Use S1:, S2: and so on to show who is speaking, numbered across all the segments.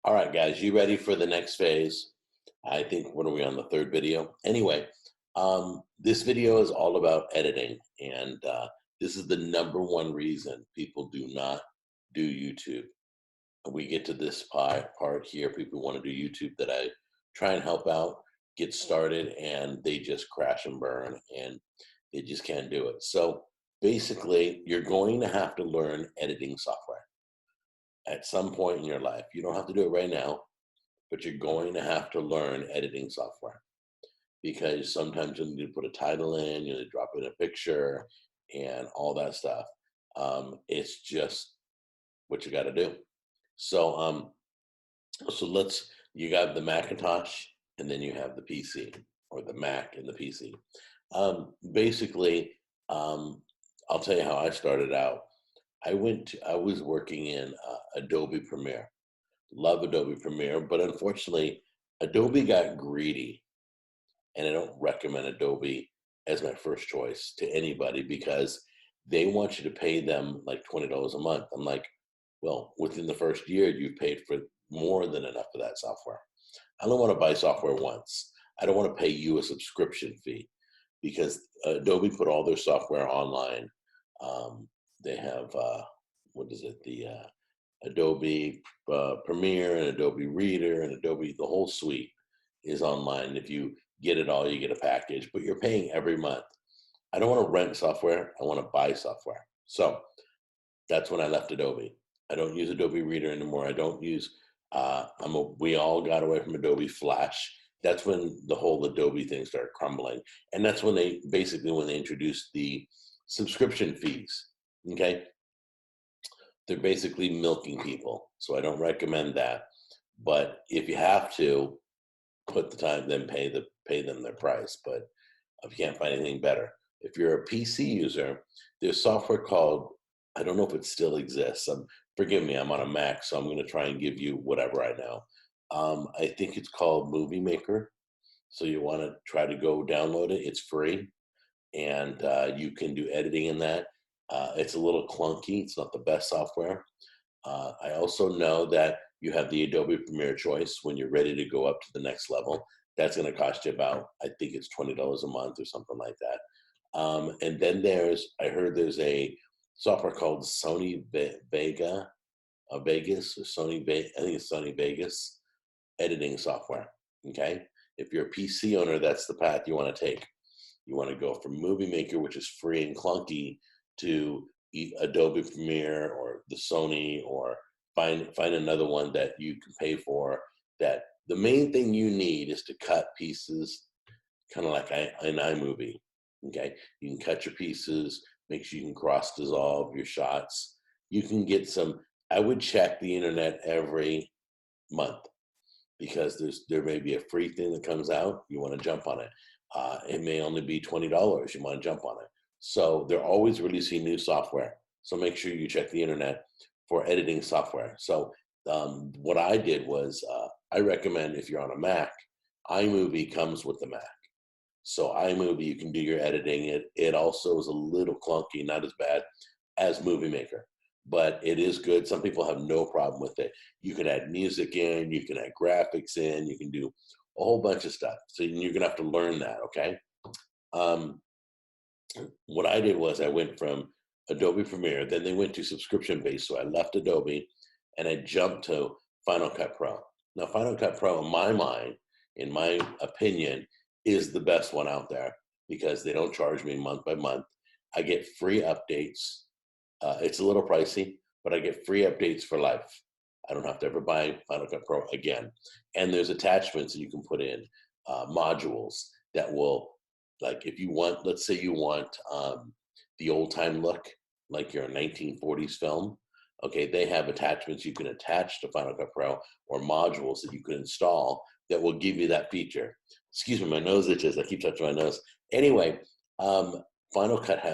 S1: All right, guys, you ready for the next phase? I think, what are we on the third video? Anyway, this video is all about editing, and this is the number one reason people do not do YouTube. We get to this part here, people want to do YouTube that I try and help out, get started, and they just crash and burn, and they just can't do it. So basically, you're going to have to learn editing software at some point in your life. You don't have to do it right now, but you're going to have to learn editing software because sometimes you need to put a title in, you need to drop in a picture and all that stuff. It's just what you got to do. So, you got the Macintosh and then you have the PC, or the Mac and the PC. Basically, um, I'll tell you how I started out. I was working in Adobe Premiere. Love Adobe Premiere, but unfortunately, Adobe got greedy, and I don't recommend Adobe as my first choice to anybody because they want you to pay them like $20 a month. I'm like, well, within the first year, you've paid for more than enough of that software. I don't want to buy software once. I don't want to pay you a subscription fee because Adobe put all their software online. They have what is it? The Adobe Premiere and Adobe Reader and Adobe, the whole suite is online. If you get it all, you get a package, but you're paying every month. I don't want to rent software. I want to buy software. So that's when I left Adobe. I don't use Adobe Reader anymore. I don't use. We all got away from Adobe Flash. That's when the whole Adobe thing started crumbling, and that's when they introduced the subscription fees. Okay, they're basically milking people. So I don't recommend that. But if you have to put the time, then pay them their price. But if you can't find anything better, if you're a PC user, there's software called, I don't know if it still exists. Forgive me, I'm on a Mac, so I'm going to try and give you whatever I know. I think it's called Movie Maker. So you want to try to go download it. It's free, and you can do editing in that. It's a little clunky. It's not the best software. I also know that you have the Adobe Premiere choice when you're ready to go up to the next level. That's going to cost you about, I think it's $20 a month or something like that. And then I heard there's a software called Vegas, or I think it's Sony Vegas editing software. Okay. If you're a PC owner, that's the path you want to take. You want to go from Movie Maker, which is free and clunky, to Adobe Premiere or the Sony, or find another one that you can pay for. That the main thing you need is to cut pieces, kind of like an iMovie. Okay, you can cut your pieces, make sure you can cross dissolve your shots. You can get some. I would check the internet every month because there may be a free thing that comes out. You want to jump on it. It may only be $20. You want to jump on it. So they're always releasing new software. So make sure you check the internet for editing software. So what I did was I recommend, if you're on a Mac, iMovie comes with the Mac. So iMovie, you can do your editing. It also is a little clunky, not as bad as Movie Maker, but it is good. Some people have no problem with it. You can add music in, you can add graphics in, you can do a whole bunch of stuff. So you're gonna have to learn that, okay? Um, what I did was I went from Adobe Premiere, then they went to subscription based. So I left Adobe and I jumped to Final Cut Pro. Now, Final Cut Pro, in my mind, in my opinion, is the best one out there because they don't charge me month by month. I get free updates. It's a little pricey, but I get free updates for life. I don't have to ever buy Final Cut Pro again. And there's attachments that you can put in, modules that will, like if you want, let's say you want the old time look, like your 1940s film. Okay, they have attachments you can attach to Final Cut Pro, or modules that you can install that will give you that feature. Excuse me, my nose itches. I keep touching my nose. Anyway, Final Cut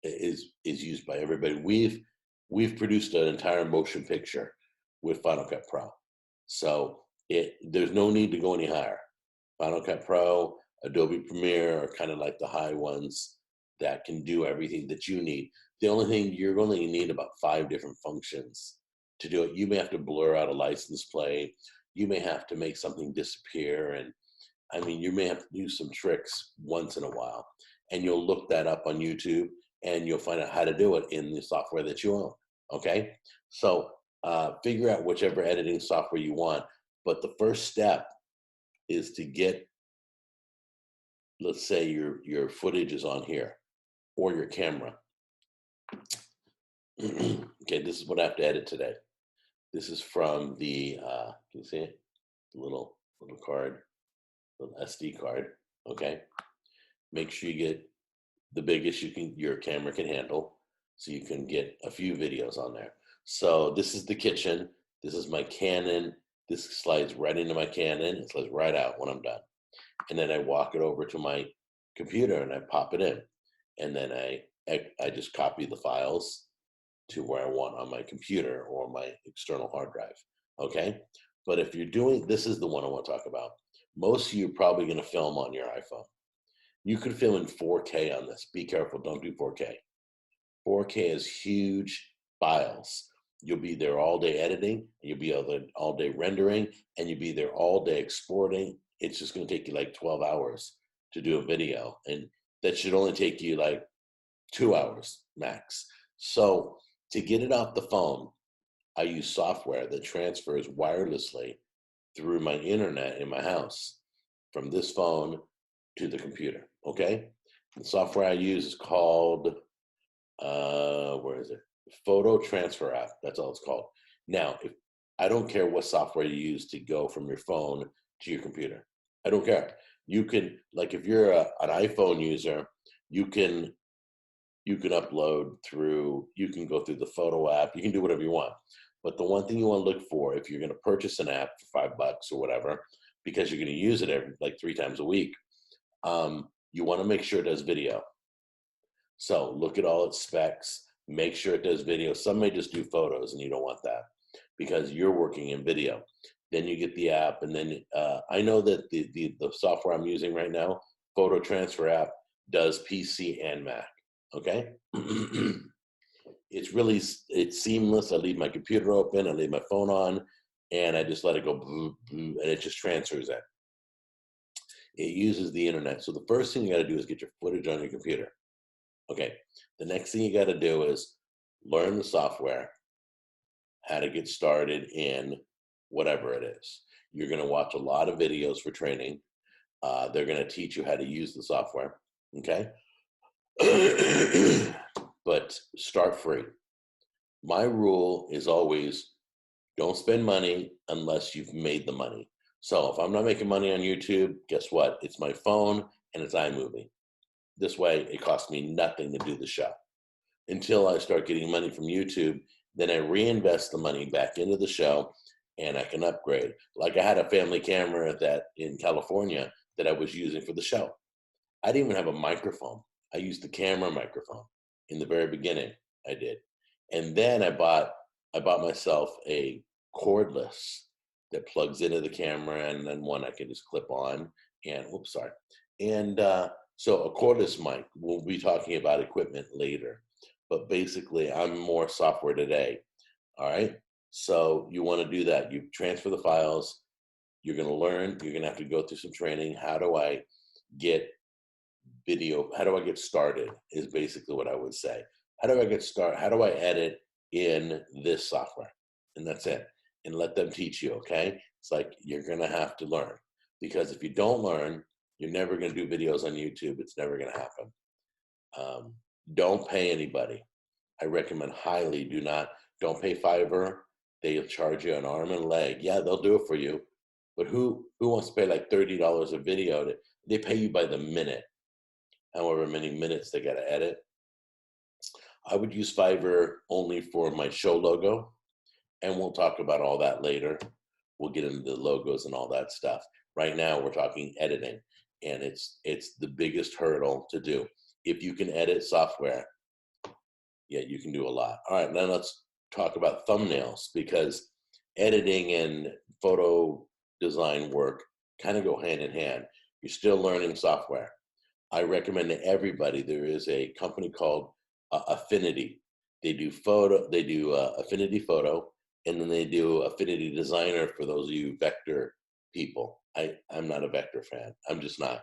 S1: is used by everybody. We've produced an entire motion picture with Final Cut Pro, so there's no need to go any higher. Final Cut Pro, Adobe Premiere are kind of like the high ones that can do everything that you need. The only thing, you're only need about 5 different functions to do it. You may have to blur out a license plate. You may have to make something disappear. And I mean, you may have to do some tricks once in a while. And you'll look that up on YouTube and you'll find out how to do it in the software that you own. Okay. So figure out whichever editing software you want. But the first step is to get, let's say your footage is on here or your camera. Okay, this is what I have to edit today. This is from the, can you see it? The little card, little SD card, okay? Make sure you get the biggest your camera can handle so you can get a few videos on there. So this is the kitchen. This is my Canon. This slides right into my Canon. It slides right out when I'm done. And then I walk it over to my computer and I pop it in. And then I just copy the files to where I want on my computer or my external hard drive, okay? But if you're doing, this is the one I want to talk about. Most of you are probably going to film on your iPhone. You can film in 4K on this. Be careful, don't do 4K. 4K is huge files. You'll be there all day editing, you'll be all day rendering, and you'll be there all day exporting. It's just going to take you like 12 hours to do a video, and that should only take you like 2 hours max. So to get it off the phone, I use software that transfers wirelessly through my internet in my house from this phone to the computer, okay? The software I use is called, where is it? Photo Transfer app, that's all it's called. Now, I don't care what software you use to go from your phone to your computer. I don't care. You can, like if you're an iPhone user, you can upload through, you can go through the photo app, you can do whatever you want. But the one thing you want to look for, if you're going to purchase an app for $5 or whatever, because you're going to use it like 3 times a week, you want to make sure it does video. So look at all its specs, make sure it does video. Some may just do photos and you don't want that because you're working in video. Then you get the app, and then I know that the software I'm using right now, Photo Transfer app, does PC and Mac. Okay. It's seamless. I leave my computer open, I leave my phone on, and I just let it go, and it just transfers it. It uses the internet. So the first thing you got to do is get your footage on your computer. Okay. The next thing you got to do is learn the software, how to get started in whatever it is. You're going to watch a lot of videos for training. They're going to teach you how to use the software. Okay. But start free. My rule is always don't spend money unless you've made the money. So if I'm not making money on YouTube, guess what? It's my phone and it's iMovie. This way it costs me nothing to do the show. Until I start getting money from YouTube, then I reinvest the money back into the show and I can upgrade. Like I had a family camera that in California that I was using for the show. I didn't even have a microphone. I used the camera microphone in the very beginning. I did. And then I bought myself a cordless that plugs into the camera, and then one I can just clip on. And oops, sorry. And so a cordless mic. We'll be talking about equipment later, but basically I'm more software today. All right. So you want to do that. You transfer the files. You're going to learn. You're going to have to go through some training. How do I get video? How do I get started is basically what I would say. How do I get started? How do I edit in this software? And that's it. And let them teach you, okay? It's like you're going to have to learn. Because if you don't learn, you're never going to do videos on YouTube. It's never going to happen. Don't pay anybody. I recommend highly don't pay Fiverr. They'll charge you an arm and a leg. Yeah, they'll do it for you. But who wants to pay like $30 a video? They pay you by the minute, however many minutes they got to edit. I would use Fiverr only for my show logo, and we'll talk about all that later. We'll get into the logos and all that stuff. Right now, we're talking editing, and it's the biggest hurdle to do. If you can edit software, yeah, you can do a lot. All right, now let's talk about thumbnails, because editing and photo design work kind of go hand in hand. You're still learning software. I recommend to everybody, there is a company called Affinity. They do Affinity Photo, and then they do Affinity Designer for those of you vector people. I'm not a vector fan. I'm just not.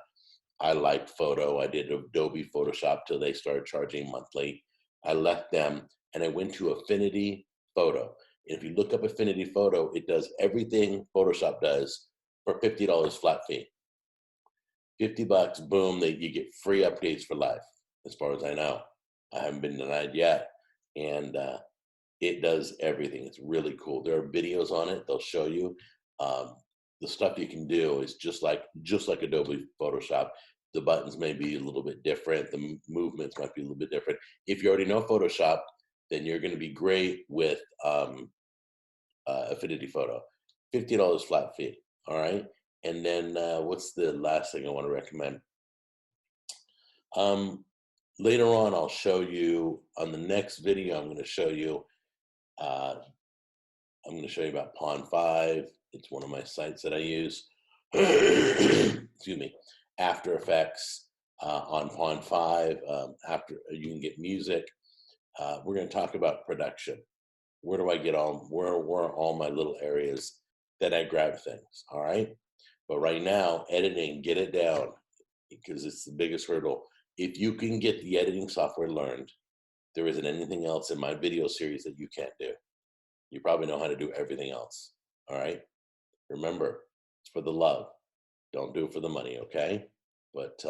S1: I like photo. I did Adobe Photoshop till they started charging monthly. I left them and I went to Affinity Photo. And if you look up Affinity Photo, it does everything Photoshop does for $50 flat fee. $50, boom, you get free updates for life, as far as I know. I haven't been denied yet. And it does everything. It's really cool. There are videos on it. They'll show you. The stuff you can do is just like Adobe Photoshop. The buttons may be a little bit different. The movements might be a little bit different. If you already know Photoshop, then you're going to be great with Affinity Photo. $50 flat fee. All right. And then what's the last thing I want to recommend? Later on, I'll show you on the next video. I'm going to show you. I'm going to show you about Pond 5. It's one of my sites that I use. Excuse me. After Effects on Pond 5. After you can get music. We're going to talk about production. Where do I get where are all my little areas that I grab things? All right. But right now, editing, get it down because it's the biggest hurdle. If you can get the editing software learned, there isn't anything else in my video series that you can't do. You probably know how to do everything else. All right. Remember, it's for the love. Don't do it for the money. Okay. But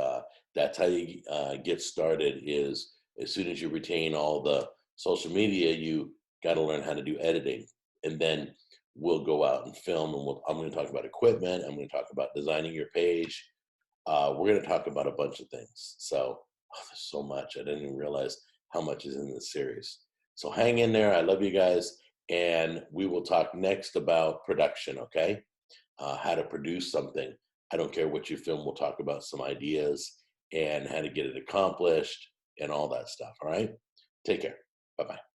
S1: that's how you get started. Is as soon as you retain all the social media, you got to learn how to do editing, and then we'll go out and film. And I'm going to talk about equipment. I'm going to talk about designing your page. We're going to talk about a bunch of things. So there's so much. I didn't even realize how much is in this series. So hang in there. I love you guys. And we will talk next about production, okay? How to produce something. I don't care what you film. We'll talk about some ideas and how to get it accomplished and all that stuff, all right? Take care. Bye-bye.